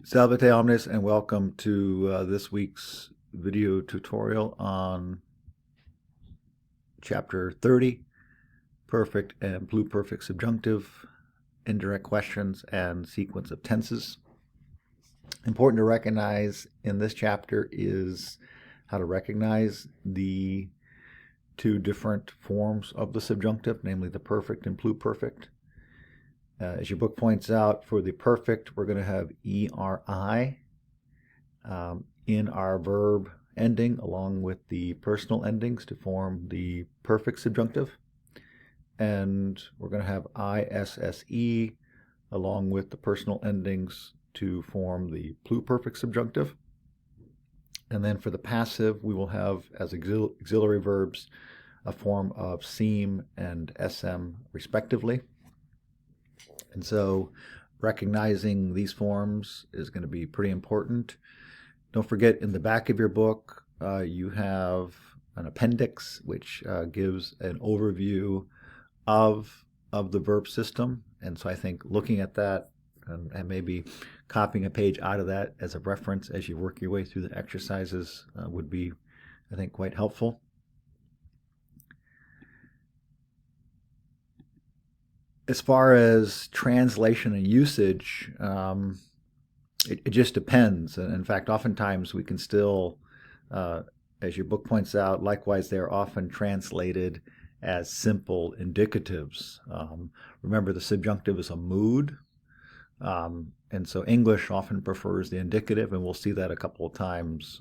Salvate omnes and welcome to this week's video tutorial on chapter 30, perfect and pluperfect subjunctive, indirect questions, and sequence of tenses. Important to recognize in this chapter is how to recognize the two different forms of the subjunctive, namely the perfect and pluperfect. As your book points out, for the perfect, we're going to have ERI in our verb ending along with the personal endings to form the perfect subjunctive. And we're going to have ISSE along with the personal endings to form the pluperfect subjunctive. And then for the passive, we will have as auxiliary verbs a form of seem and SM respectively. And so recognizing these forms is going to be pretty important. Don't forget, in the back of your book, you have an appendix which gives an overview of the verb system. And so I think looking at that and maybe copying a page out of that as a reference as you work your way through the exercises would be, I think, quite helpful. As far as translation and usage, it just depends. And in fact, oftentimes we can still, as your book points out, likewise, they're often translated as simple indicatives. Remember, the subjunctive is a mood. And so English often prefers the indicative, and we'll see that a couple of times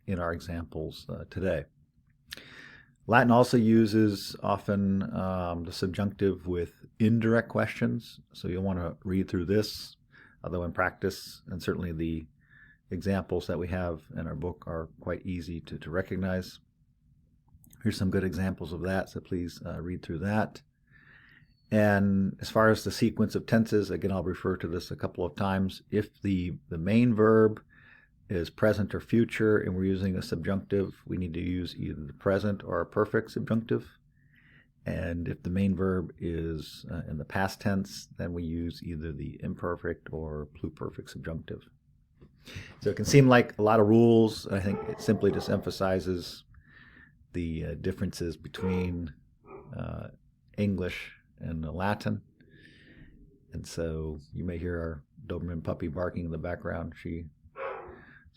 in our examples today. Latin also uses often the subjunctive with indirect questions, so you'll want to read through this, although in practice, and certainly the examples that we have in our book are quite easy to recognize. Here's some good examples of that, so please read through that. And as far as the sequence of tenses, again, I'll refer to this a couple of times. If the main verb is present or future and we're using a subjunctive, we need to use either the present or a perfect subjunctive. And if the main verb is in the past tense, then we use either the imperfect or pluperfect subjunctive. So it can seem like a lot of rules. I think it simply just emphasizes the differences between English and Latin. And so you may hear our Doberman puppy barking in the background. She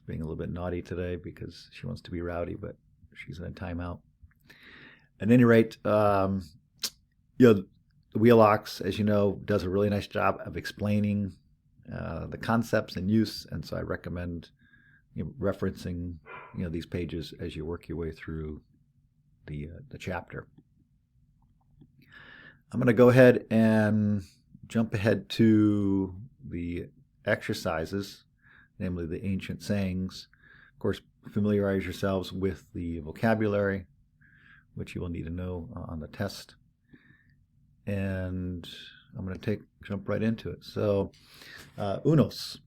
being a little bit naughty today because she wants to be rowdy, but she's in a timeout. At any rate, the Wheelox, as you know, does a really nice job of explaining the concepts and use, and so I recommend referencing these pages as you work your way through the chapter. I'm going to go ahead and jump ahead to the exercises, namely the ancient sayings. Of course, familiarize yourselves with the vocabulary, which you will need to know on the test. And I'm going to jump right into it. So, unos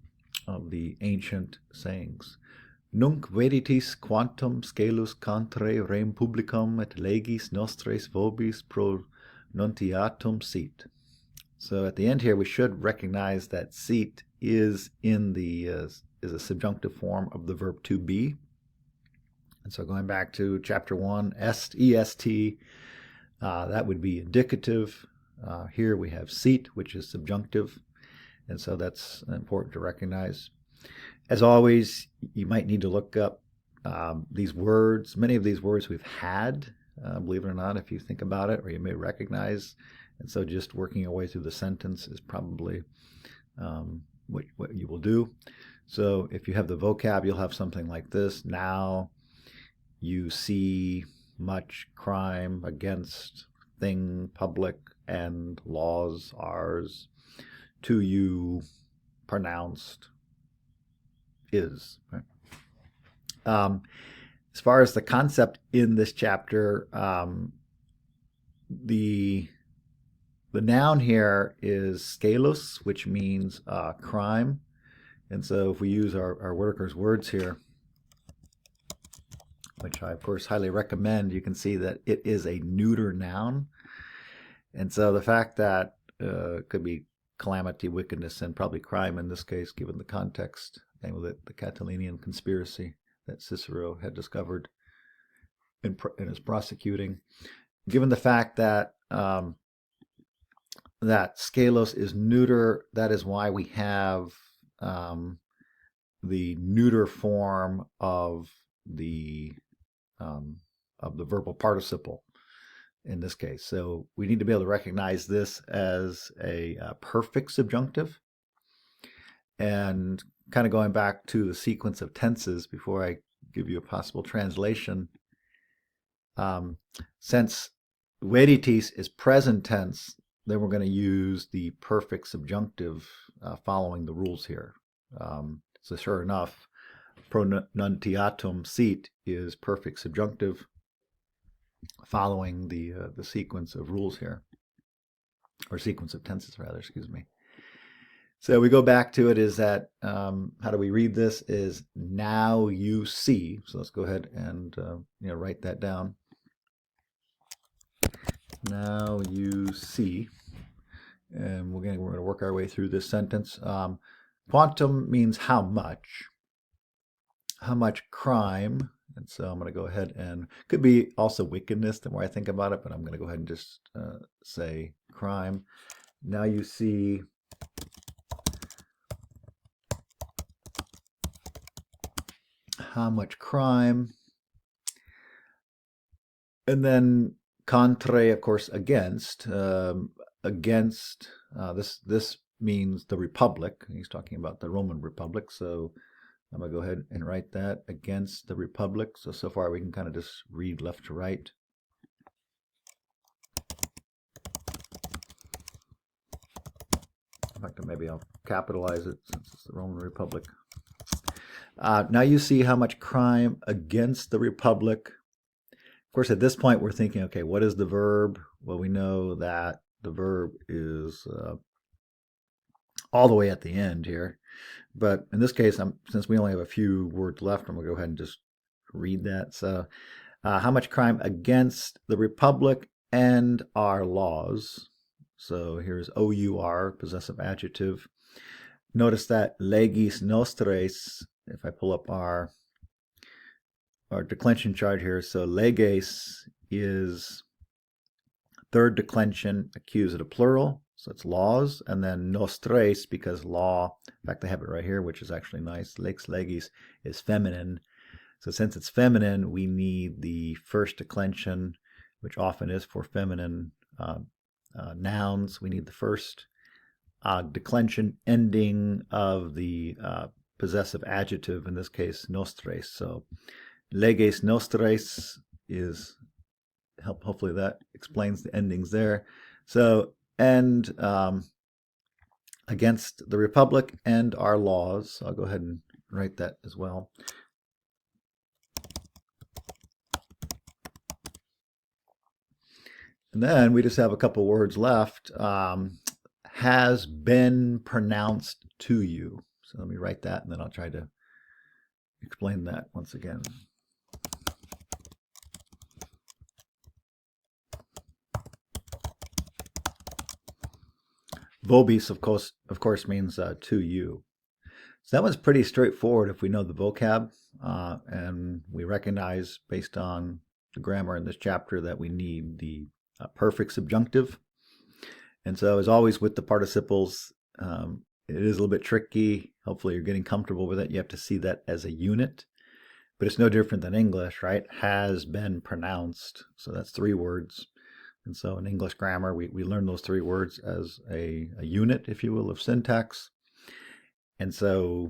of the ancient sayings. Nunc veritis quantum scelus contre rem publicum et legis nostres vobis pronuntiatum sit. So at the end here, we should recognize that sit is in the is a subjunctive form of the verb to be. And so going back to chapter 1, est, that would be indicative. Here we have sit, which is subjunctive. And so that's important to recognize. As always, you might need to look up these words. Many of these words we've had, believe it or not, if you think about it, or you may recognize. And so just working your way through the sentence is probably what you will do. So if you have the vocab, you'll have something like this. Now you see much crime against thing, public, and laws, ours, to you pronounced is. Right? As far as the concept in this chapter, the noun here is scelus, which means crime. And so if we use our workers' words here, which I, of course, highly recommend, you can see that it is a neuter noun. And so the fact that it could be calamity, wickedness, and probably crime in this case, given the context, name of it, the Catiline conspiracy that Cicero had discovered in his prosecuting. Given the fact that that scalos is neuter, that is why we have the neuter form of the verbal participle in this case. So we need to be able to recognize this as a perfect subjunctive. And kind of going back to the sequence of tenses before I give you a possible translation, since veritas is present tense, then we're going to use the perfect subjunctive following the rules here. So sure enough, pronuntiatum sit is perfect subjunctive following the sequence of rules here, or sequence of tenses rather, excuse me. So we go back to it is that, how do we read this, is now you see. So let's go ahead and write that down. Now you see. And we're going to work our way through this sentence. Quantum means how much. How much crime. And so I'm going to go ahead and, could be also wickedness the more I think about it, but I'm going to go ahead and just say crime. Now you see how much crime. And then contre, of course, against. Against, this means the Republic. He's talking about the Roman Republic. So I'm going to go ahead and write that, against the Republic. So far we can kind of just read left to right. In fact, maybe I'll capitalize it since it's the Roman Republic. Now you see how much crime against the Republic. Of course, at this point we're thinking, okay, what is the verb? Well, we know that the verb is all the way at the end here. But in this case, since we only have a few words left, I'm going to go ahead and just read that. So how much crime against the Republic and our laws. So here's our, possessive adjective. Notice that legis nostres, if I pull up our declension chart here, so leges is third declension, accusative plural, so it's laws, and then nostres, because law, in fact I have it right here, which is actually nice, lex legis is feminine. So since it's feminine, we need the first declension, which often is for feminine nouns. We need the first declension ending of the possessive adjective, in this case nostres. So leges nostres is, hopefully that explains the endings there. So, and against the Republic and our laws. So I'll go ahead and write that as well. And then we just have a couple words left. Has been pronounced to you. So let me write that, and then I'll try to explain that once again. Vobis, of course, means to you. So that one's pretty straightforward if we know the vocab, and we recognize based on the grammar in this chapter that we need the perfect subjunctive. And so as always with the participles, it is a little bit tricky. Hopefully you're getting comfortable with it. You have to see that as a unit, but it's no different than English, right? Has been pronounced. So that's 3 words. And so in English grammar, we learn those 3 words as a unit, if you will, of syntax. And so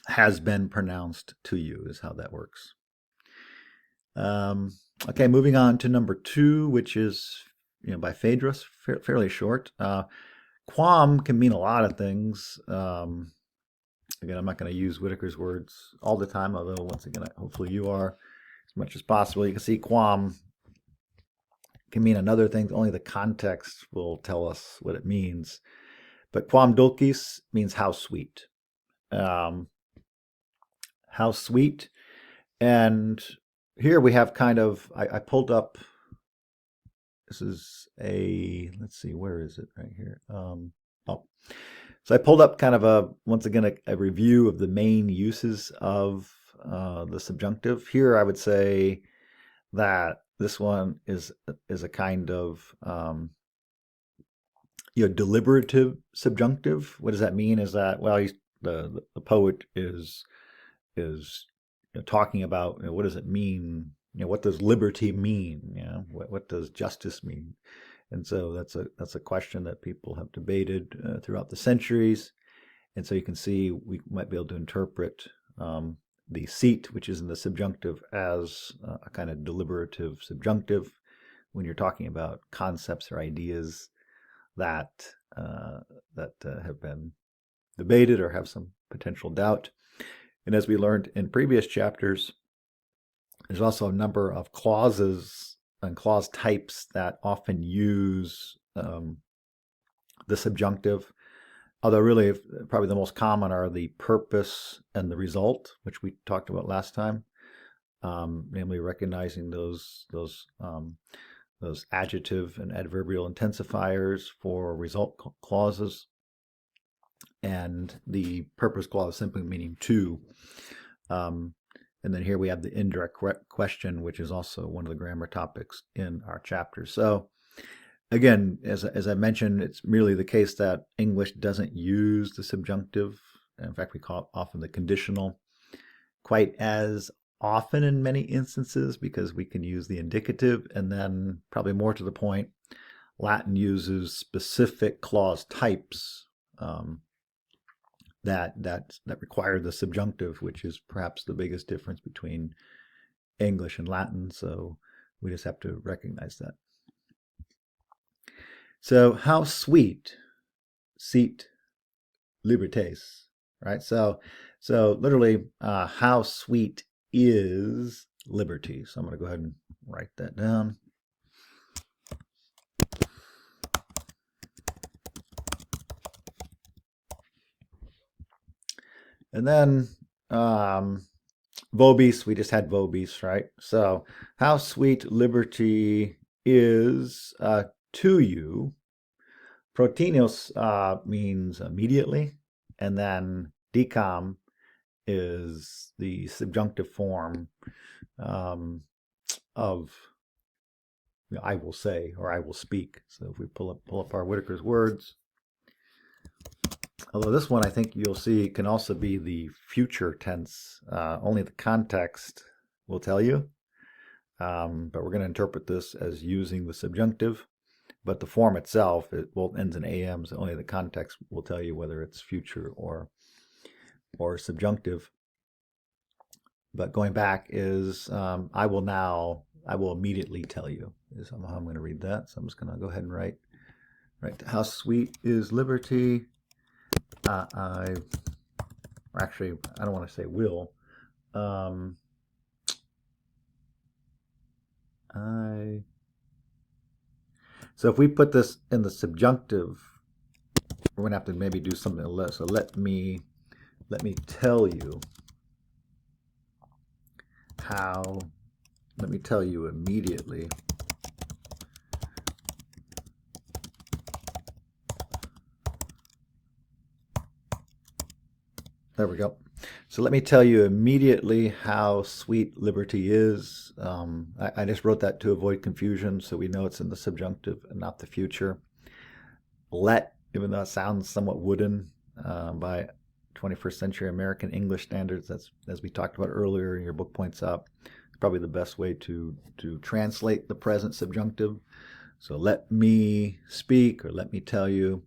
has been pronounced to you is how that works. Okay, moving on to number 2, which is by Phaedrus, fairly short. Quam can mean a lot of things. Again, I'm not going to use Whitaker's words all the time, although once again, hopefully you are as much as possible. You can see quam can mean another thing. Only the context will tell us what it means. But quam dulcis means how sweet. How sweet. And here we have kind of, I pulled up This is let's see, where is it? Right here. Oh, so I pulled up kind of once again, a review of the main uses of the subjunctive. Here, I would say that this one is a kind of deliberative subjunctive. What does that mean? Is that, well, the poet is talking about, what does it mean? What does liberty mean? What does justice mean? And so that's a question that people have debated throughout the centuries. And so you can see we might be able to interpret the seat, which is in the subjunctive, as a kind of deliberative subjunctive when you're talking about concepts or ideas that have been debated or have some potential doubt. And as we learned in previous chapters, there's also a number of clauses and clause types that often use the subjunctive, although really probably the most common are the purpose and the result, which we talked about last time, namely recognizing those adjective and adverbial intensifiers for result clauses, and the purpose clause simply meaning to. And then here we have the indirect question, which is also one of the grammar topics in our chapter. So again, as I mentioned, it's merely the case that English doesn't use the subjunctive. In fact, we call it often the conditional quite as often in many instances, because we can use the indicative. And then, probably more to the point, Latin uses specific clause types that require the subjunctive, which is perhaps the biggest difference between English and Latin. So we just have to recognize that. So how sweet, sit libertes, right? So literally, how sweet is liberty? So I'm going to go ahead and write that down. And then vobis, we just had vobis, right? So how sweet liberty is to you. Protenios means immediately, and then decam is the subjunctive form of I will say or I will speak. So if we pull up our Whitaker's words, although this one I think you'll see can also be the future tense, only the context will tell you. But we're going to interpret this as using the subjunctive. But the form itself, it ends in am, so only the context will tell you whether it's future or subjunctive. But going back is I will immediately tell you is how I'm going to read that. So I'm just going to go ahead and write how sweet is liberty. Actually, I don't want to say will. So if we put this in the subjunctive, we're going to have to maybe do something less. So let me tell you how. Let me tell you immediately There we go. So let me tell you immediately how sweet liberty is. I just wrote that to avoid confusion, so we know it's in the subjunctive and not the future. Let, even though it sounds somewhat wooden by 21st century American English standards, that's, as we talked about earlier, your book points out, it's probably the best way to translate the present subjunctive. So let me speak, or let me tell you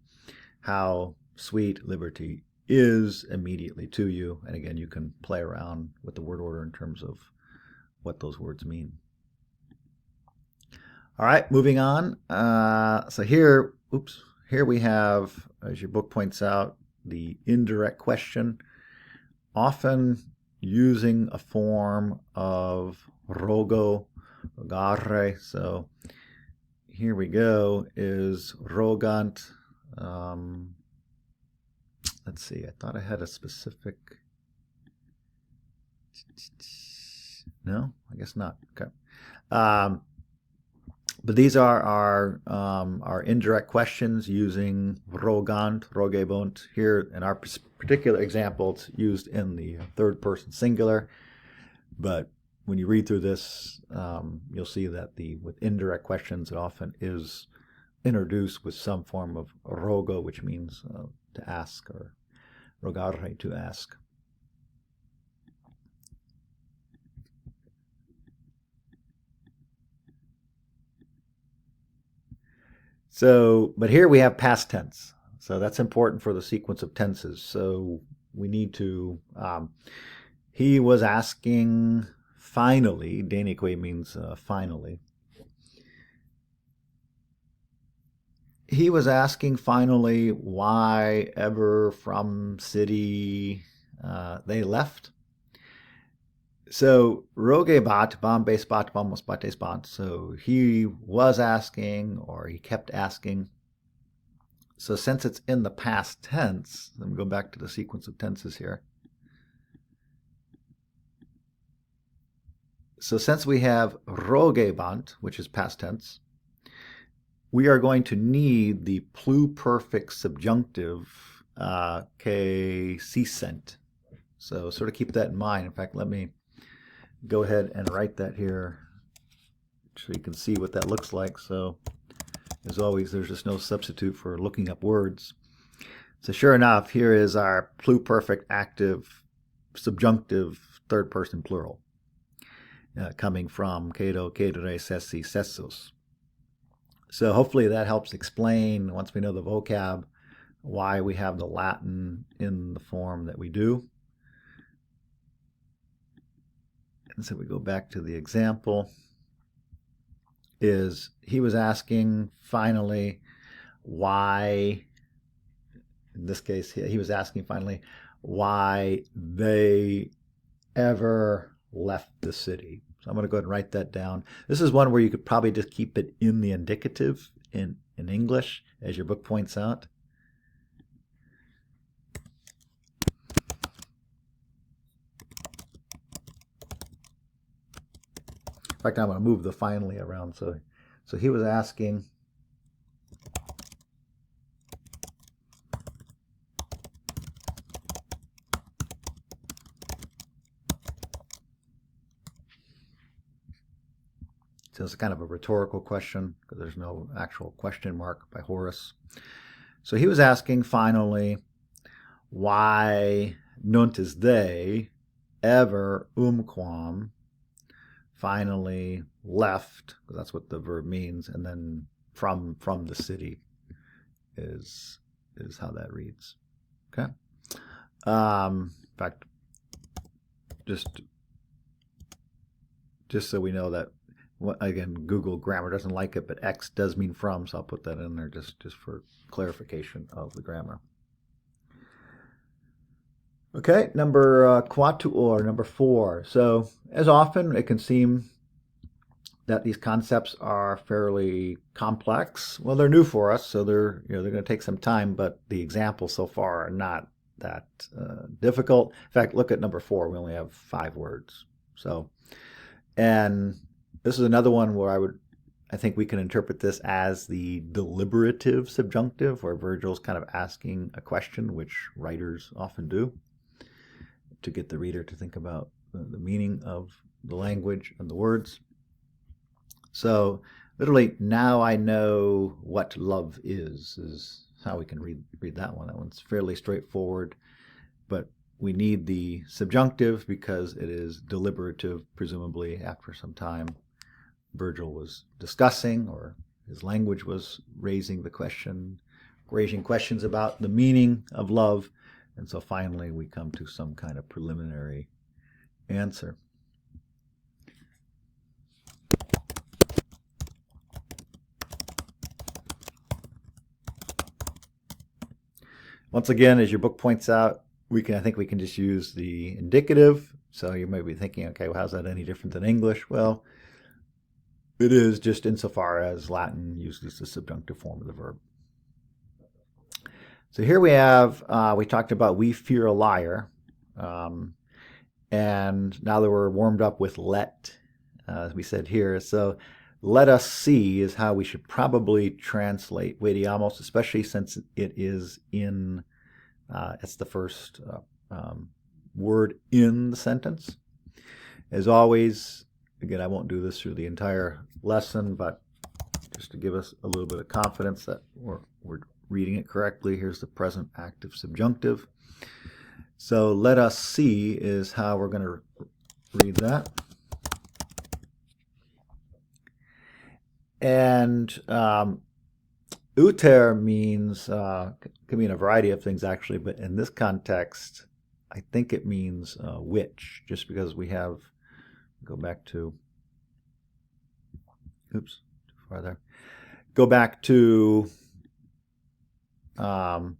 how sweet liberty is immediately to you. And again, you can play around with the word order in terms of what those words mean. All right, moving on. So here we have, as your book points out, the indirect question, often using a form of rogare. So here we go, is rogant. Let's see, I thought I had a specific. No, I guess not. Okay. But these are our indirect questions using rogant, rogebunt. Here in our particular example, it's used in the third person singular. But when you read through this, you'll see that with indirect questions, it often is introduced with some form of rogo, which means to ask, or rogare, to ask. So, but here we have past tense. So that's important for the sequence of tenses. So we need to, he was asking finally, danique means finally. He was asking finally why ever from city they left. So rogebat, bombe spot, bombos bate spot. So he was asking, or he kept asking. So since it's in the past tense, let me go back to the sequence of tenses here. So since we have rogebant, which is past tense, we are going to need the pluperfect subjunctive que sent. So sort of keep that in mind. In fact, let me go ahead and write that here so you can see what that looks like. So as always, there's just no substitute for looking up words. So sure enough, here is our pluperfect active subjunctive third person plural coming from cedo, cedere, cessi, cessus. So hopefully that helps explain, once we know the vocab, why we have the Latin in the form that we do. And so we go back to the example. Is he was asking finally why, in this case, he was asking finally why they ever left the city. So I'm going to go ahead and write that down. This is one where you could probably just keep it in the indicative in English, as your book points out. In fact, I'm going to move the finally around. So he was asking, so it's kind of a rhetorical question because there's no actual question mark by Horace. So he was asking finally why nunt is they ever umquam finally left, because that's what the verb means, and then from the city is how that reads. Okay. In fact, just so we know that, again, Google grammar doesn't like it, but X does mean from, so I'll put that in there just for clarification of the grammar. Okay, number quatuor, number 4. So as often, it can seem that these concepts are fairly complex. Well, they're new for us, so they're going to take some time, but the examples so far are not that difficult. In fact, look at number 4. We only have 5 words. So, and this is another one where I think we can interpret this as the deliberative subjunctive, where Virgil's kind of asking a question, which writers often do, to get the reader to think about the meaning of the language and the words. So literally, now I know what love is how we can read that one. That one's fairly straightforward, but we need the subjunctive because it is deliberative, presumably after some time Virgil was discussing, or his language was raising questions about the meaning of love. And so finally we come to some kind of preliminary answer. Once again, as your book points out, I think we can just use the indicative. So you might be thinking, okay, well, how's that any different than English? Well, it is, just insofar as Latin uses the subjunctive form of the verb. So here we have, we talked about we fear a liar. And now that we're warmed up with let, as we said here. So let us see is how we should probably translate veamos, especially since it is in, it's the first word in the sentence. As always, again, I won't do this through the entire lesson, but just to give us a little bit of confidence that we're reading it correctly, here's the present active subjunctive. So let us see is how we're going to read that. And uter means, can mean a variety of things actually, but in this context, I think it means which, just because we have, go back to, oops, too far there. Go back to the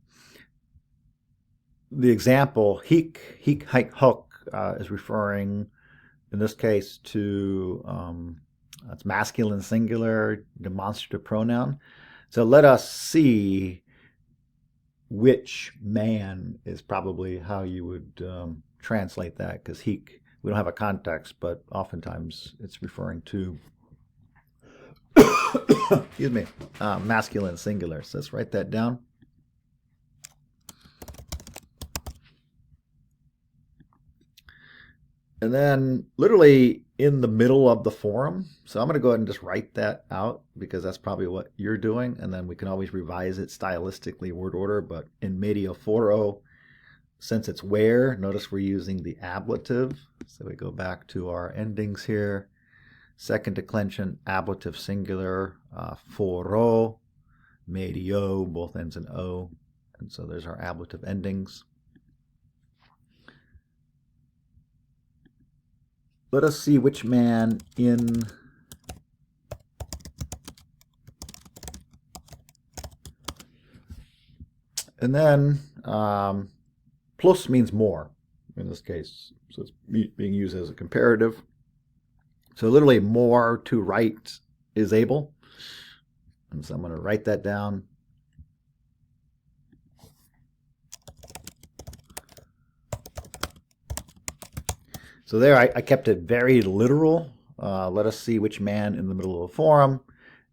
example, hic, hike, hook is referring, in this case, to, it's masculine singular, demonstrative pronoun. So let us see which man is probably how you would translate that, because hic, we don't have a context, but oftentimes it's referring to, excuse me, masculine singular. So let's write that down. And then literally in the middle of the forum, so I'm going to go ahead and just write that out because that's probably what you're doing, and then we can always revise it stylistically, word order, but in medio foro, since it's where, notice we're using the ablative, so we go back to our endings here. Second declension, ablative singular, foro, medio, both ends in O, and so there's our ablative endings. Let us see which man in and then plus means more in this case, so it's being used as a comparative. So literally more to write is able, and so I'm going to write that down. So there I kept it very literal. Let us see which man in the middle of a forum.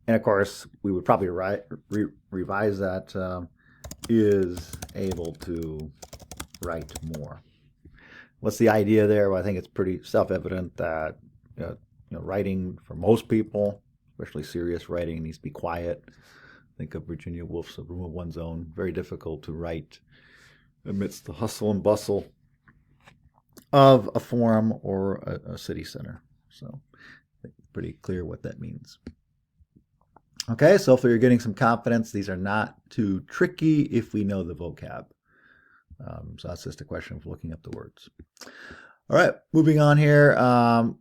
And of course, we would probably revise that, is able to write more. What's the idea there? Well, I think it's pretty self-evident that writing for most people, especially serious writing, needs to be quiet. Think of Virginia Woolf's A Room of One's Own. Very difficult to write amidst the hustle and bustle of a forum or a city center. So it's pretty clear what that means. Okay, so hopefully you're getting some confidence. These are not too tricky if we know the vocab. So that's just a question of looking up the words. All right, moving on here.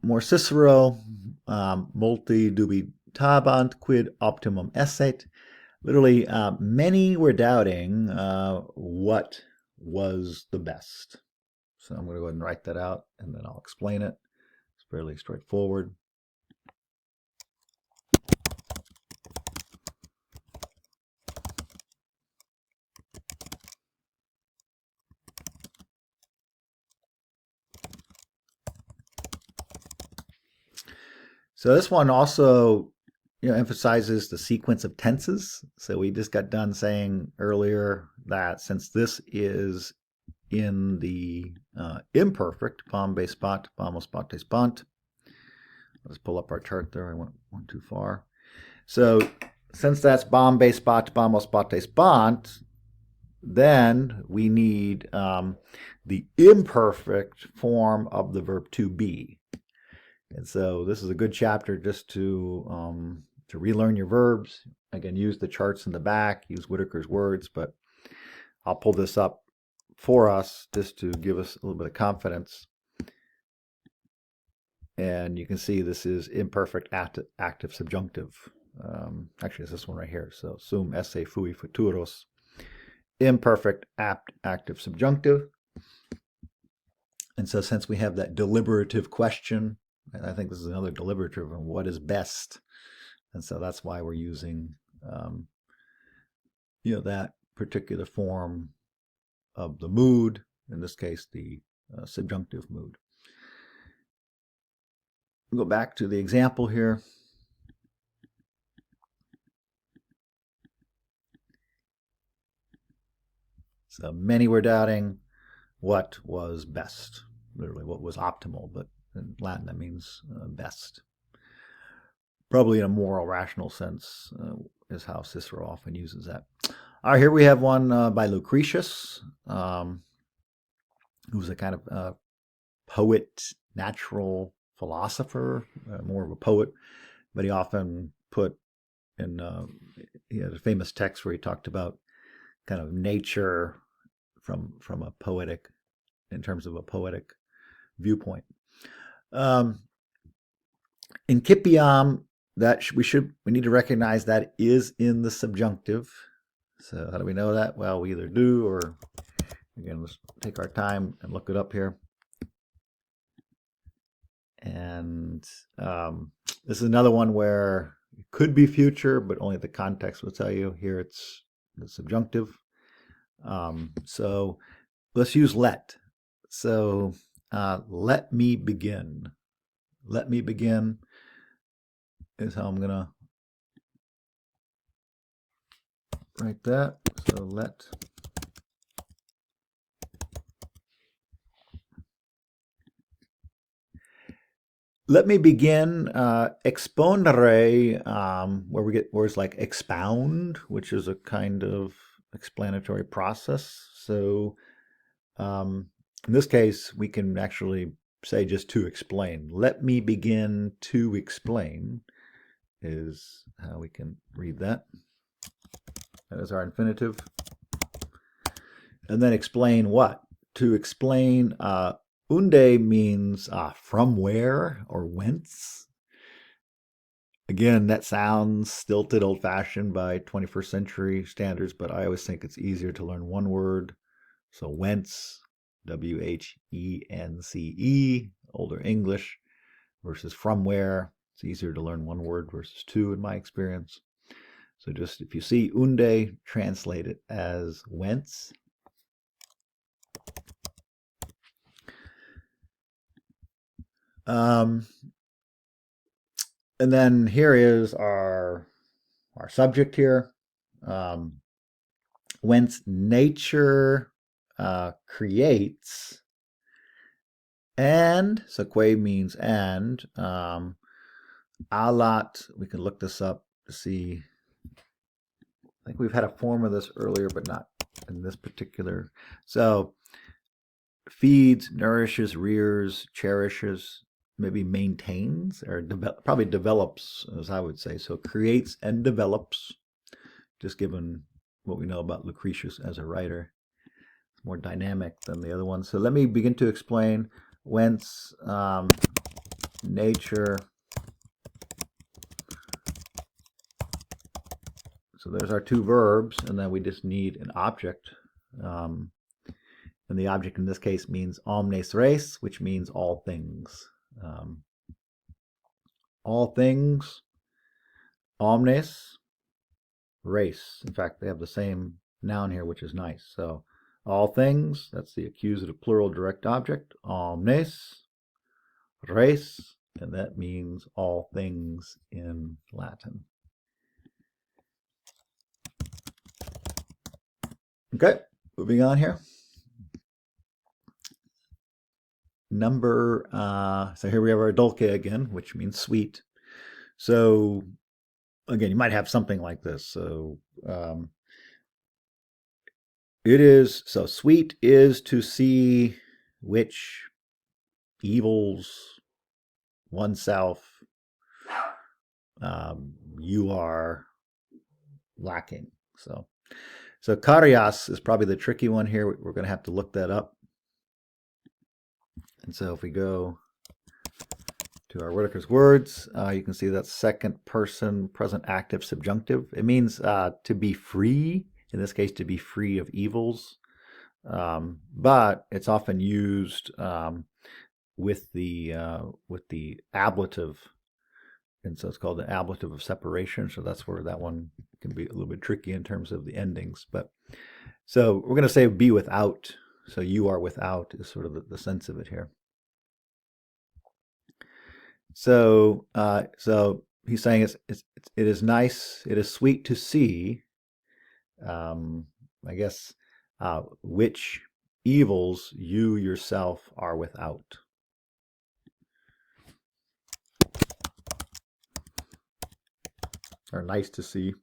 More Cicero. Multi dubitabant quid optimum esset. Literally, many were doubting what was the best. So I'm going to go ahead and write that out, and then I'll explain it. It's fairly straightforward. So this one also emphasizes the sequence of tenses. So we just got done saying earlier that since this is in the imperfect, pombe spat, pamos spate spant. Let's pull up our chart there. I went too far. So since that's bombe spat, pamos spate spant, then we need the imperfect form of the verb to be. And so this is a good chapter just to relearn your verbs. Again, use the charts in the back, use Whitaker's words, but I'll pull this up for us just to give us a little bit of confidence. And you can see this is imperfect active subjunctive. Actually, it's this one right here. So sum esse fui futuros. Imperfect active subjunctive. And so since we have that deliberative question, and I think this is another deliberative on what is best. And so that's why we're using that particular form of the mood, in this case, the subjunctive mood. We'll go back to the example here. So many were doubting what was best, literally what was optimal, but in Latin that means best. Probably in a moral, rational sense is how Cicero often uses that. All right, here we have one by Lucretius, who's a kind of poet, natural philosopher, more of a poet, but he often put in, he had a famous text where he talked about kind of nature from a poetic, in terms of a poetic viewpoint. Incipiam, that we need to recognize that is in the subjunctive. So how do we know that? Well, we either do, or again, let's take our time and look it up here. And this is another one where it could be future, but only the context will tell you. Here it's the subjunctive. So let's use let. So let me begin. Let me begin is how I'm going to write that. So let me begin. Exponere, where we get words like expound, which is a kind of explanatory process. So in this case, we can actually say just to explain. Let me begin to explain is how we can read that. That is our infinitive. And then explain what? To explain, unde means from where or whence. Again, that sounds stilted, old-fashioned by 21st century standards, but I always think it's easier to learn one word. So whence, W-H-E-N-C-E, older English, versus from where. It's easier to learn one word versus two in my experience. So just if you see unde, translate it as whence. And then here is our subject here. Whence nature creates, and, so que means and, alat, we can look this up to see. I think we've had a form of this earlier, but not in this particular. So feeds, nourishes, rears, cherishes, maybe maintains, or probably develops, as I would say. So creates and develops, just given what we know about Lucretius as a writer. It's more dynamic than the other one. So let me begin to explain whence nature. So there's our two verbs, and then we just need an object. And the object in this case means omnes res, which means all things. All things, omnes, res. In fact, they have the same noun here, which is nice. So all things, that's the accusative plural direct object. Omnes, res, and that means all things in Latin. Okay, moving on here. So here we have our dulce again, which means sweet. So again, you might have something like this. So so sweet is to see which evils oneself you are lacking. So karias is probably the tricky one here. We're going to have to look that up. And so if we go to our Whitaker's words, you can see that second person present active subjunctive. It means to be free, in this case to be free of evils, but it's often used with the ablative, and so it's called the ablative of separation. So that's where that one can be a little bit tricky in terms of the endings. But so we're going to say be without. So you are without is sort of the sense of it here. So he's saying it is nice, it is sweet to see. I guess which evils you yourself are without. Are nice to see.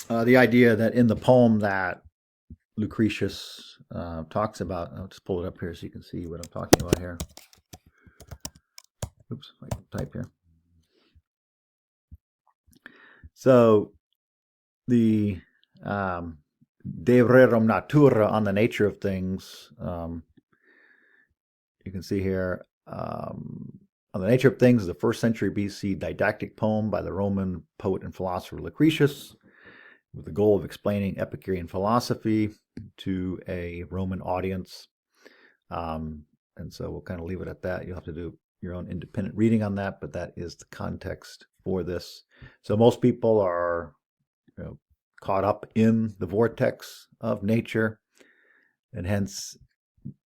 The idea that in the poem that Lucretius talks about, I'll just pull it up here so you can see what I'm talking about here. Oops, I can type here. So the De Rerum Natura, on the nature of things, you can see here, on the nature of things, the 1st century BC didactic poem by the Roman poet and philosopher Lucretius, with the goal of explaining Epicurean philosophy to a Roman audience. And so we'll kind of leave it at that. You'll have to do your own independent reading on that, but that is the context for this. So most people are, caught up in the vortex of nature, and hence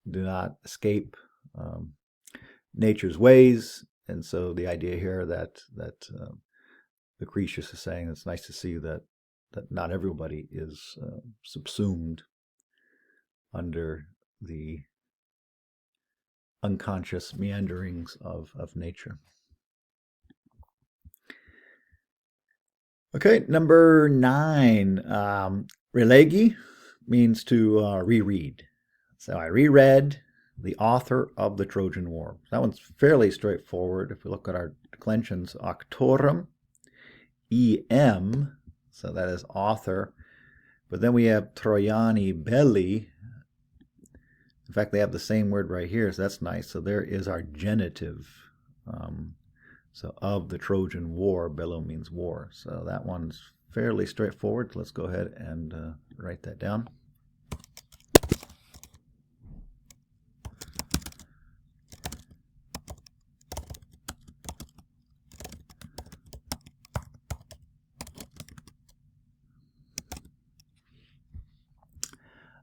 do not escape nature's ways. And so the idea here that Lucretius is saying, it's nice to see that not everybody is subsumed under the unconscious meanderings of nature. Okay, number 9. Relegi means to reread. So I reread the author of the Trojan War. That one's fairly straightforward. If we look at our declensions, auctorum, em, so that is author. But then we have Trojani belli. In fact, they have the same word right here, so that's nice. So there is our genitive. So of the Trojan War, bello means war. So that one's fairly straightforward. Let's go ahead and write that down.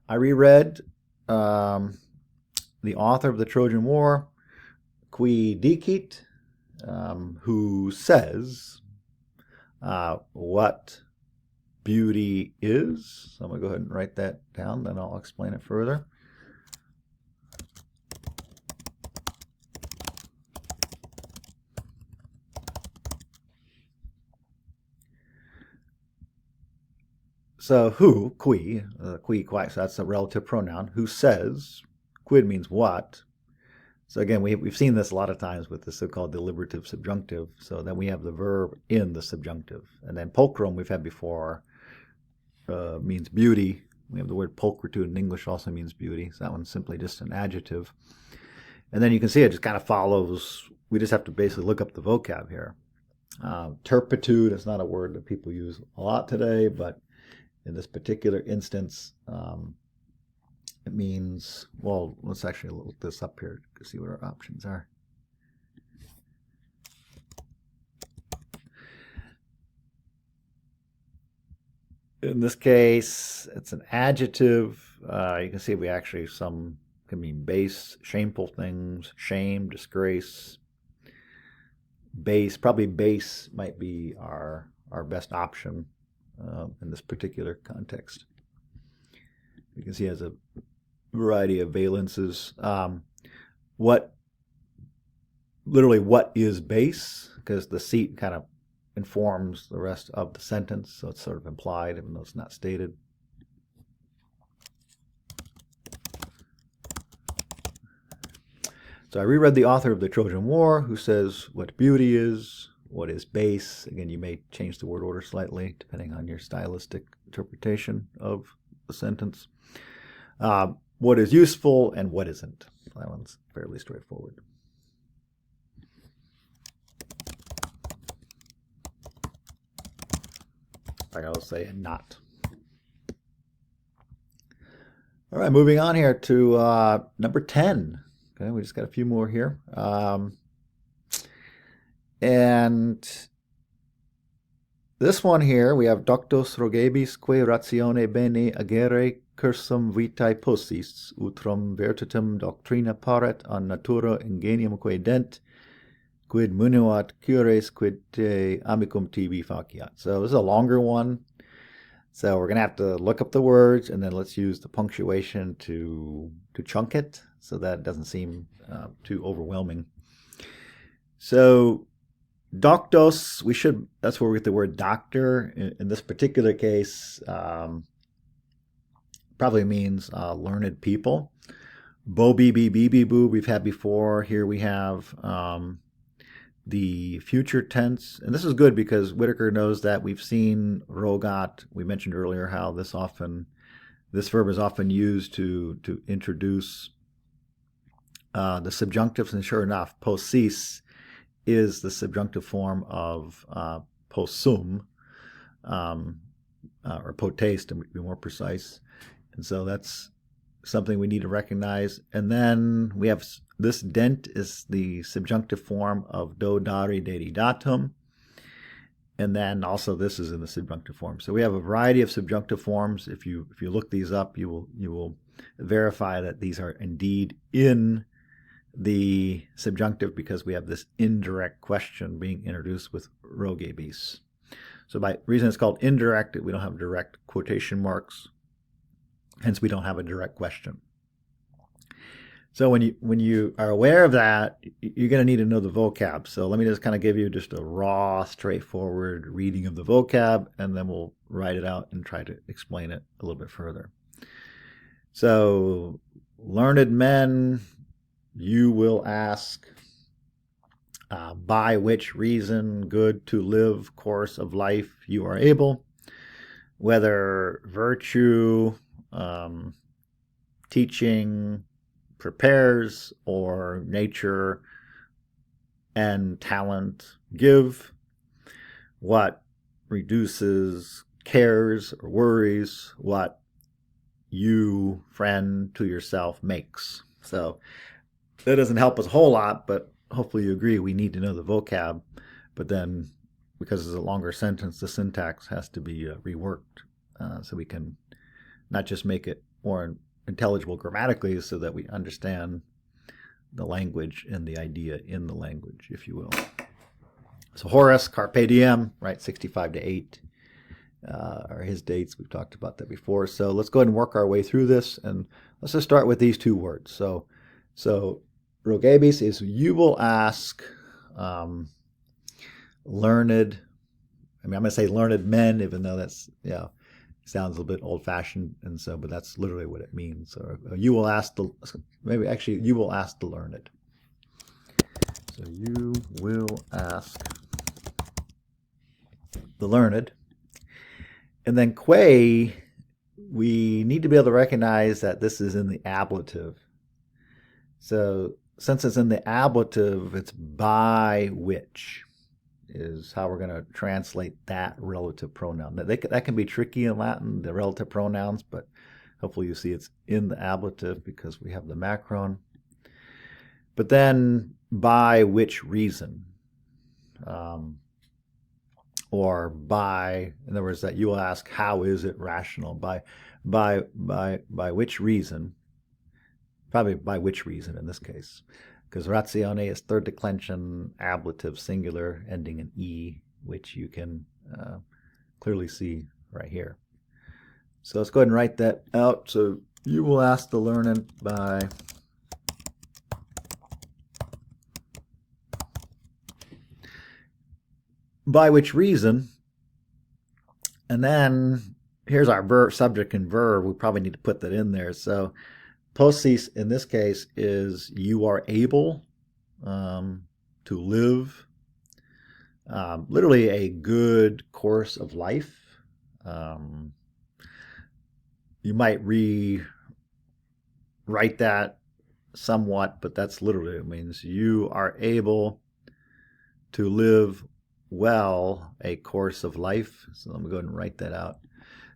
I reread the author of the Trojan War, qui dicit, who says what beauty is. So I'm going to go ahead and write that down, then I'll explain it further. So who, qui, so that's a relative pronoun. Who says, quid means what. So again, we've seen this a lot of times with the so-called deliberative subjunctive. So then we have the verb in the subjunctive. And then pulchrum we've had before means beauty. We have the word pulchritude in English also means beauty. So that one's simply just an adjective. And then you can see it just kind of follows. We just have to basically look up the vocab here. Turpitude is not a word that people use a lot today, but in this particular instance, it means, well, let's actually look this up here to see what our options are. In this case, it's an adjective. You can see we actually, some can mean base, shameful things, shame, disgrace. Base, probably base might be our best option in this particular context. You can see it has a variety of valences. Literally what is base? Because the seat kind of informs the rest of the sentence, so it's sort of implied even though it's not stated. So I reread the author of the Trojan War, who says what beauty is, what is base. Again, you may change the word order slightly depending on your stylistic interpretation of the sentence. What is useful and what isn't. That one's fairly straightforward. I gotta say not. All right, moving on here to number 10. Okay, we just got a few more here. And this one here, we have Doctos rogebisque ratione bene agere cursum vitae possis, utrum virtutem doctrina paret an natura ingeniumque dent, quid munuat cures quid te amicum tibi faciat. So this is a longer one. So we're going to have to look up the words, and then let's use the punctuation to chunk it so that it doesn't seem too overwhelming. So doctos, that's where we get the word doctor. In this particular case, probably means learned people. Bo be be boo we've had before. Here we have the future tense, and this is good because Whitaker knows that we've seen rogat. We mentioned earlier how this verb is often used to introduce the subjunctives, and sure enough, posis is the subjunctive form of possum, or potaste, to be more precise. And so that's something we need to recognize. And then we have this dent is the subjunctive form of do, dari, dedi, datum. And then also this is in the subjunctive form. So we have a variety of subjunctive forms. If you look these up, you will verify that these are indeed in the subjunctive because we have this indirect question being introduced with rogebis. So by reason it's called indirect, we don't have direct quotation marks. Hence, we don't have a direct question. So when you are aware of that, you're going to need to know the vocab. So let me just kind of give you just a raw, straightforward reading of the vocab, and then we'll write it out and try to explain it a little bit further. So, learned men, you will ask, by which reason good to live course of life you are able, whether virtue, teaching prepares, or nature and talent give, what reduces cares or worries, what you, friend, to yourself makes. So that doesn't help us a whole lot, but hopefully you agree we need to know the vocab. But then, because it's a longer sentence, the syntax has to be reworked so we can not just make it more intelligible grammatically so that we understand the language and the idea in the language, if you will. So Horace, Carpe Diem, right, 65 to 8 are his dates. We've talked about that before. So let's go ahead and work our way through this, and let's just start with these two words. So rogebis is you will ask learned, I'm going to say learned men, even though that's, sounds a little bit old-fashioned, and so, but that's literally what it means. So you will ask you will ask the learned. So you will ask the learned. And then que, we need to be able to recognize that this is in the ablative. So since it's in the ablative, it's by which is how we're going to translate that relative pronoun. That can be tricky in Latin, the relative pronouns, but hopefully you see it's in the ablative because we have the macron. But then, by which reason? Or by, in other words, that you will ask, how is it rational? By which reason? Probably by which reason in this case. Because ratione is third declension, ablative, singular, ending in E, which you can clearly see right here. So let's go ahead and write that out. So you will ask the learned by which reason, and then here's our verb, subject and verb. We probably need to put that in there. So posis in this case is you are able to live literally a good course of life. You might rewrite that somewhat, but that's literally, it means you are able to live well a course of life. So let me go ahead and write that out.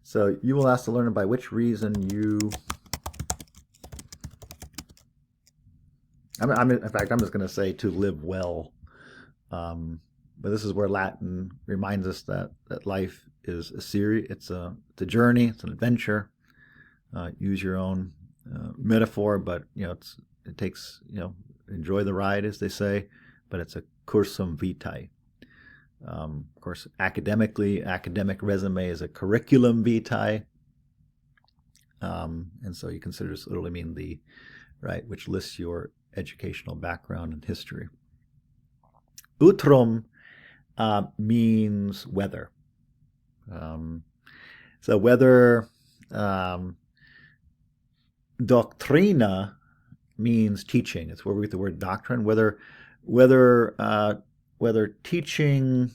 So you will ask the learner by which reason you, in fact, I'm just going to say to live well. But this is where Latin reminds us that life is a series, it's a journey, it's an adventure. Use your own metaphor, but it takes, enjoy the ride, as they say, but it's a cursum vitae. Of course, academic resume is a curriculum vitae. And so you consider this literally mean the, right, which lists your educational background and history. Utrum means whether. So whether doctrina means teaching. It's where we get the word doctrine. Whether teaching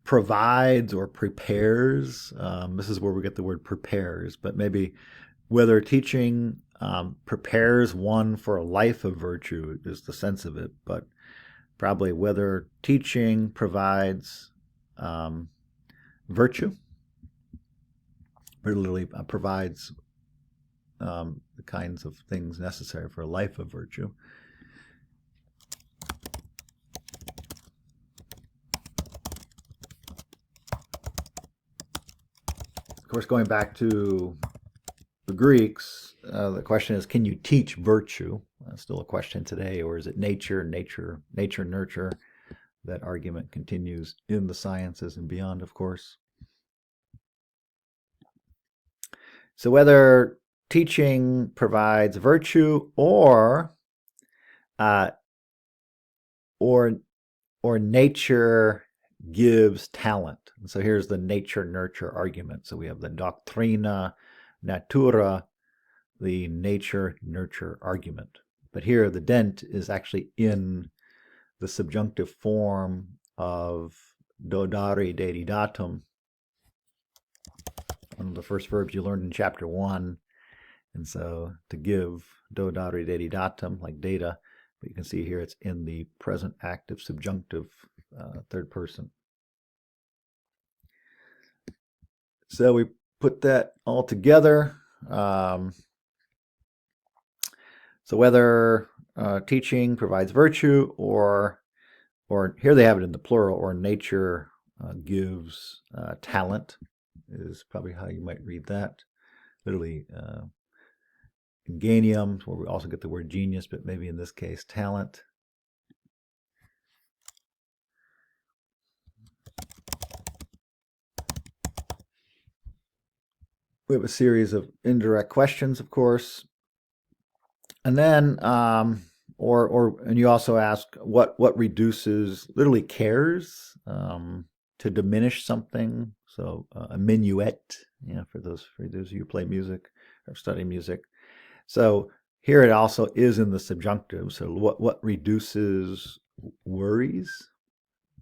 provides or prepares. This is where we get the word prepares, but maybe whether teaching prepares one for a life of virtue is the sense of it, but probably whether teaching provides virtue, or literally provides the kinds of things necessary for a life of virtue. Of course, going back to the Greeks, the question is, can you teach virtue? Still a question today, or is it nature, nurture? That argument continues in the sciences and beyond, of course. So whether teaching provides virtue or nature gives talent. And so here's the nature-nurture argument. So we have the doctrina natura, the nature-nurture argument. But here the dent is actually in the subjunctive form of dodare dedidatum, one of the first verbs you learned in chapter 1. And so to give, dodare dedidatum, like data, but you can see here it's in the present active subjunctive third person. So we put that all together. So whether teaching provides virtue, or here they have it in the plural, or nature gives talent, is probably how you might read that. Literally, ingenium, where we also get the word genius, but maybe in this case, talent. We have a series of indirect questions, of course. And then, and you also ask what reduces, literally cares, to diminish something. So a minuet, for those of you who play music or study music. So here it also is in the subjunctive. So what reduces worries,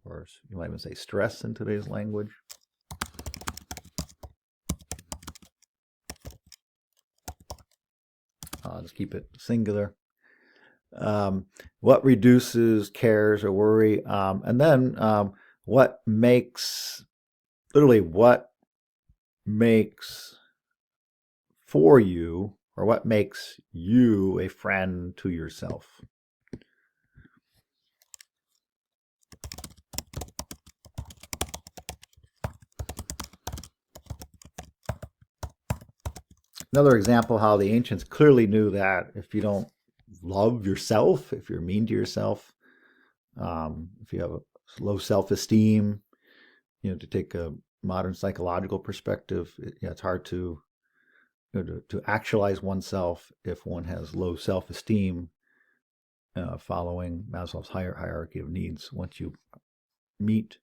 or you might even say stress in today's language. I'll just keep it singular. What reduces cares or worry, and then what makes for you, or what makes you a friend to yourself. Another example how the ancients clearly knew that if you don't love yourself, if you're mean to yourself, if you have a low self-esteem, to take a modern psychological perspective, it's hard to actualize oneself if one has low self-esteem, following Maslow's hierarchy of needs. Once you meet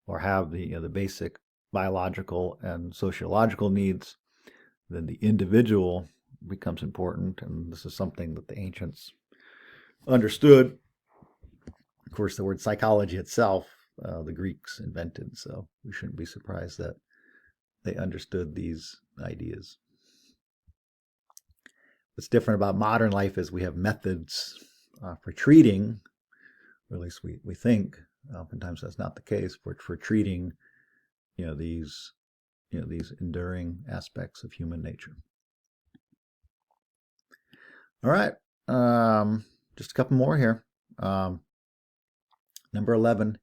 or have the basic biological and sociological needs, then the individual becomes important, and this is something that the ancients understood. Of course, the word psychology itself, the Greeks invented, so we shouldn't be surprised that they understood these ideas. What's different about modern life is we have methods for treating, or at least we think, oftentimes that's not the case, for treating these enduring aspects of human nature. All right, just a couple more here. Number 11,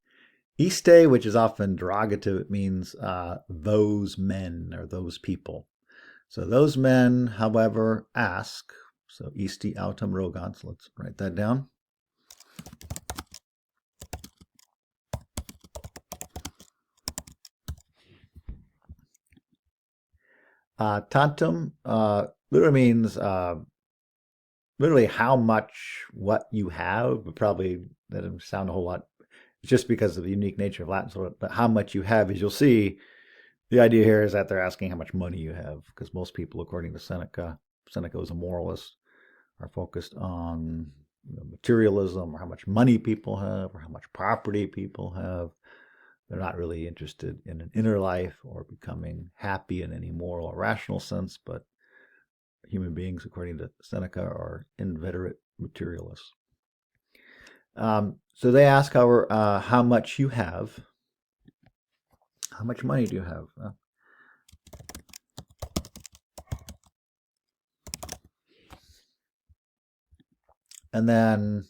iste, which is often derogative, it means those men or those people. So those men, however, ask. So isti autem rogant. So let's write that down. Tantum literally means literally how much what you have, but probably that doesn't sound a whole lot just because of the unique nature of Latin. So, but how much you have, as you'll see, the idea here is that they're asking how much money you have, because most people, according to Seneca was a moralist, are focused on materialism or how much money people have or how much property people have. They're not really interested in an inner life or becoming happy in any moral or rational sense, but human beings, according to Seneca, are inveterate materialists. So they ask, however, how much you have. How much money do you have? And then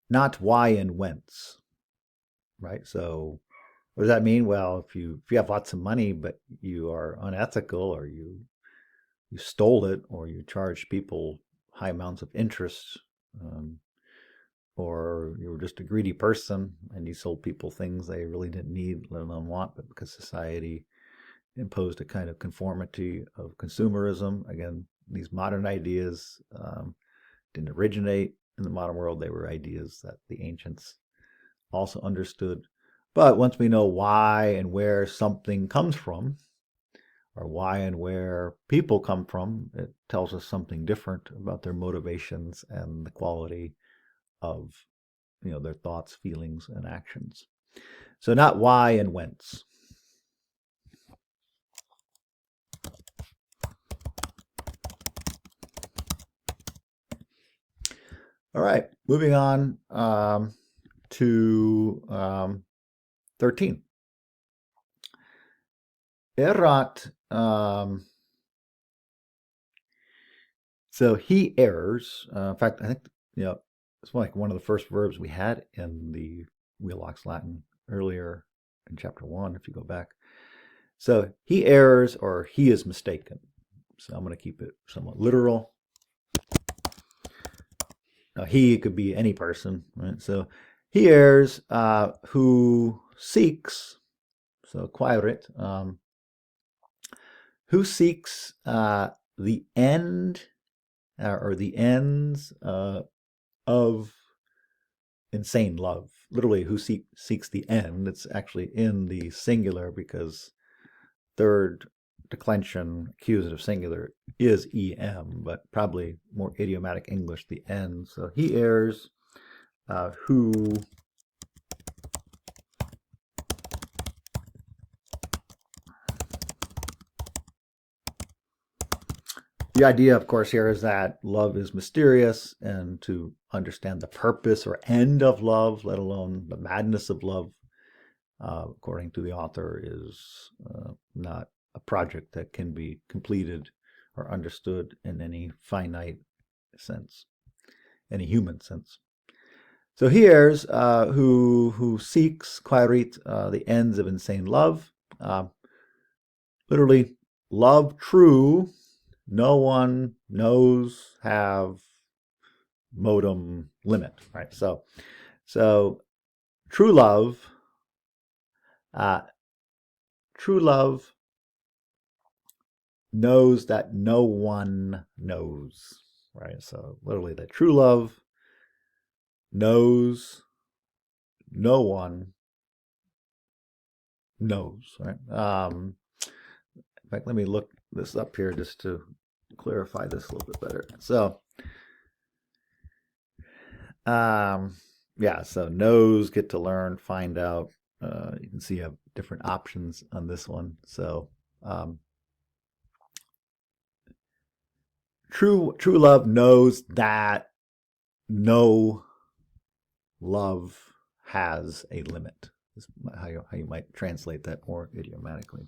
not why and whence, right? So what does that mean? Well, if you have lots of money, but you are unethical, or you stole it, or you charged people high amounts of interest, um, or you were just a greedy person and you sold people things they really didn't need, let alone want, but because society imposed a kind of conformity of consumerism. Again, these modern ideas didn't originate in the modern world. They were ideas that the ancients also understood. But once we know why and where something comes from, or why and where people come from, it tells us something different about their motivations and the quality of their thoughts, feelings, and actions. So not why and whence. All right, moving on to 13. Erat, so he errs. In fact, I think, it's like one of the first verbs we had in the Wheelock's Latin earlier in chapter 1, if you go back. So he errs, or he is mistaken. So I'm going to keep it somewhat literal. Now, he could be any person, right? So he errs who seeks, so quaerit, who seeks the end or the ends of insane love. Literally, who seeks the end. It's actually in the singular because third declension accusative singular is em, but probably more idiomatic English, the end. So he errs who the idea, of course, here is that love is mysterious, and to understand the purpose or end of love, let alone the madness of love, according to the author, is not a project that can be completed or understood in any finite sense, any human sense. So here's who seeks quaerit the ends of insane love. Literally, love true. No one knows have modem limit, right? So true love, uh, true love knows that no one knows, right? So literally, that true love knows no one knows, right? In fact, let me look this up here just to clarify this a little bit better. So, yeah, so knows, get to learn, find out. You can see you have different options on this one. So, true love knows that no love has a limit. Is how you might translate that more idiomatically.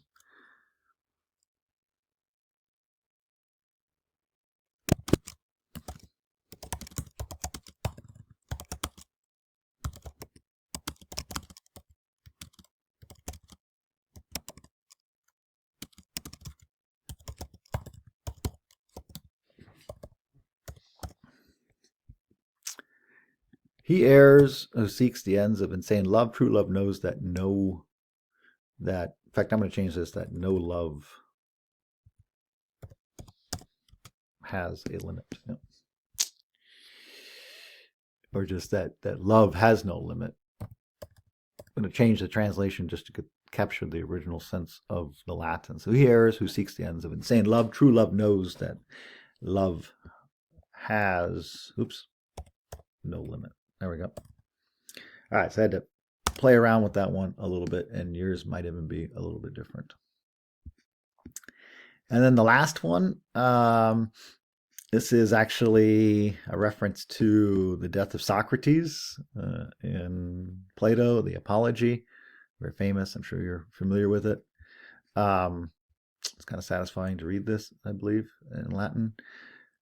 He errs who seeks the ends of insane love. True love knows that in fact, I'm going to change this, that no love has a limit. Yep. Or just that love has no limit. I'm going to change the translation just to capture the original sense of the Latin. So he errs who seeks the ends of insane love. True love knows that love has, no limit. There we go. All right, so I had to play around with that one a little bit, and yours might even be a little bit different. And then the last one, this is actually a reference to the death of Socrates in Plato, the Apology. Very famous. I'm sure you're familiar with it. It's kind of satisfying to read this, I believe, in Latin.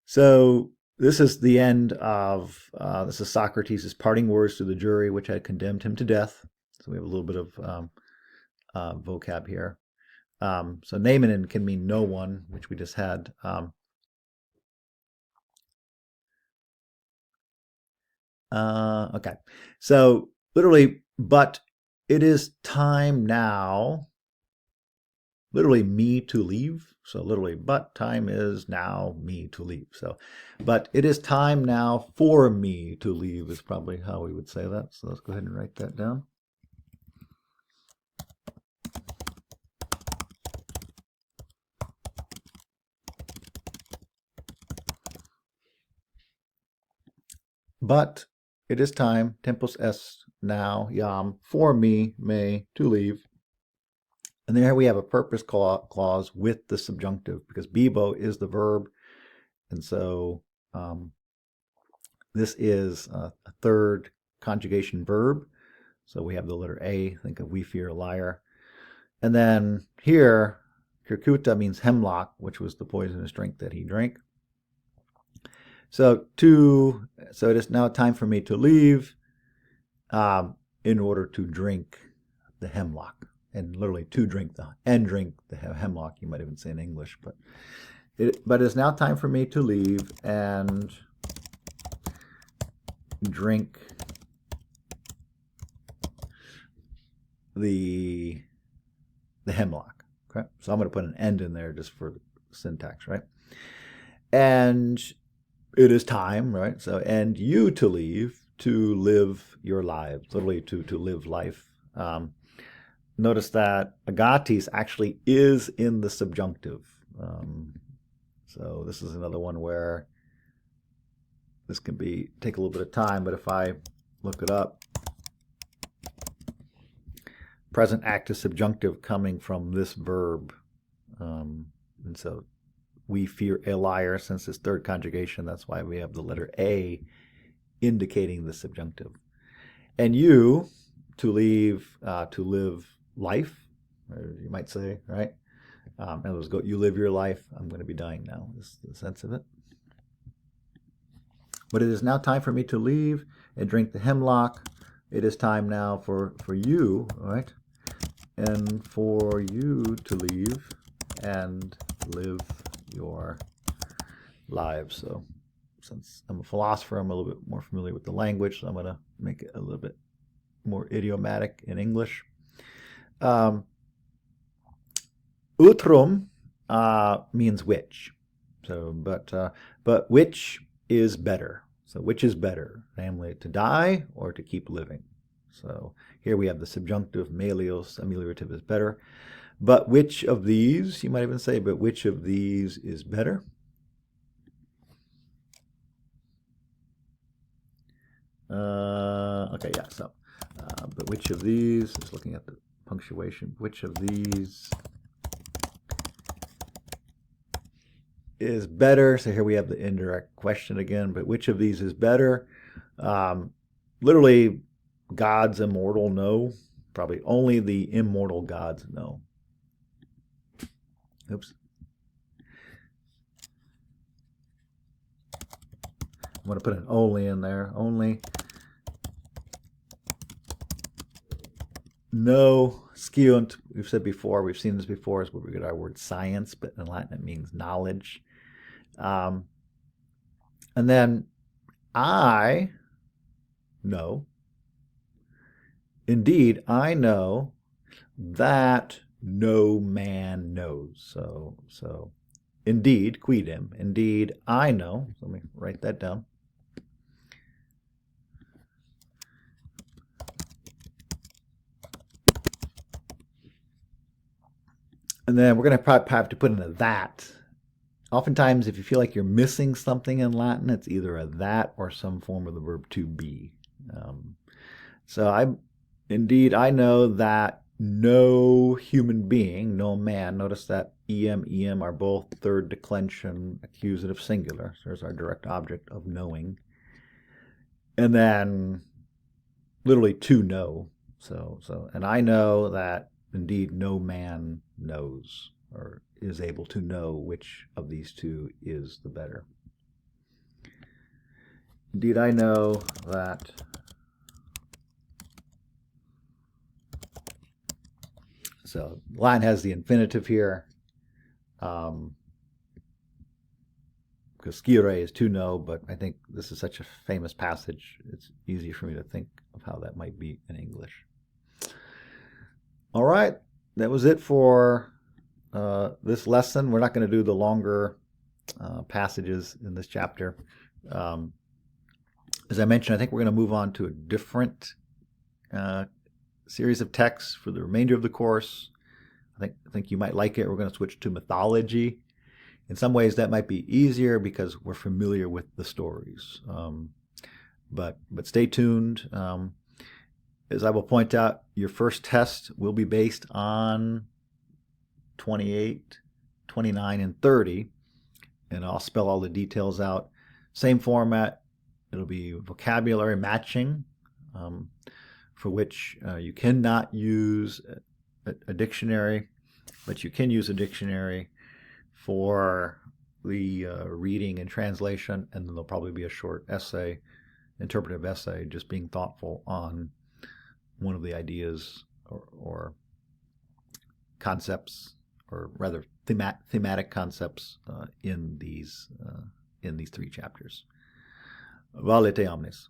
So this is the end of, this is Socrates' parting words to the jury, which had condemned him to death. So we have a little bit of vocab here. So Naaman can mean no one, which we just had. Okay, so literally, but it is time now, literally me to leave. So literally, but time is now me to leave. So, but it is time now for me to leave is probably how we would say that. So let's go ahead and write that down. But it is time, tempus est now, yam, for me, to leave. And there we have a purpose clause with the subjunctive, because bibo is the verb. And so this is a third conjugation verb. So we have the letter A, think of we fear a liar. And then here, circuita means hemlock, which was the poisonous drink that he drank. So it is now time for me to leave in order to drink the hemlock. And literally to drink the hemlock, you might even say in English, but it is now time for me to leave and drink the hemlock. Okay, so I'm going to put an end in there just for syntax, right? And it is time, right? So, and you to leave to live your lives, literally to live life. Notice that agatis actually is in the subjunctive. So this is another one where this can take a little bit of time, but if I look it up, present active subjunctive coming from this verb. And so we fear a liar, since it's third conjugation, that's why we have the letter A indicating the subjunctive. And you to leave, to live life, or you might say, right? In other words, you live your life. I'm going to be dying now, is the sense of it. But it is now time for me to leave and drink the hemlock. It is time now for you, right? And for you to leave and live your lives. So since I'm a philosopher, I'm a little bit more familiar with the language, so I'm going to make it a little bit more idiomatic in English. Utrum means which. So, but which is better? So, which is better, namely to die or to keep living? So, here we have the subjunctive, melios, ameliorative is better. But which of these, you might even say, but which of these is better? Okay, yeah, so, but which of these, is looking at the punctuation, which of these is better? So here we have the indirect question again, but which of these is better? Literally, gods immortal know. Probably only the immortal gods know. Oops. I'm going to put an only in there. Only. No sciunt, we've said before, we've seen this before, is where we get our word science, but in Latin it means knowledge. And then I know. Indeed, I know that no man knows. So indeed, quidem. Indeed, I know. So let me write that down. And then we're going to probably have to put in a that. Oftentimes, if you feel like you're missing something in Latin, it's either a that or some form of the verb to be. Um, indeed, I know that no human being, no man, notice that em are both third declension accusative singular. So there's our direct object of knowing. And then literally to know. And I know that indeed no man knows or is able to know which of these two is the better. Indeed, I know that so Latin has the infinitive here. Because scire is to know, but I think this is such a famous passage, it's easy for me to think of how that might be in English. All right, that was it for this lesson. We're not going to do the longer passages in this chapter. As I mentioned, I think we're going to move on to a different series of texts for the remainder of the course. I think you might like it. We're going to switch to mythology. In some ways, that might be easier because we're familiar with the stories. But stay tuned. As I will point out, your first test will be based on 28, 29, and 30. And I'll spell all the details out. Same format. It'll be vocabulary matching, for which you cannot use a dictionary, but you can use a dictionary for the reading and translation, and then there'll probably be a short essay, interpretive essay, just being thoughtful on one of the ideas or concepts, or rather thematic concepts in these three chapters. Valete omnes.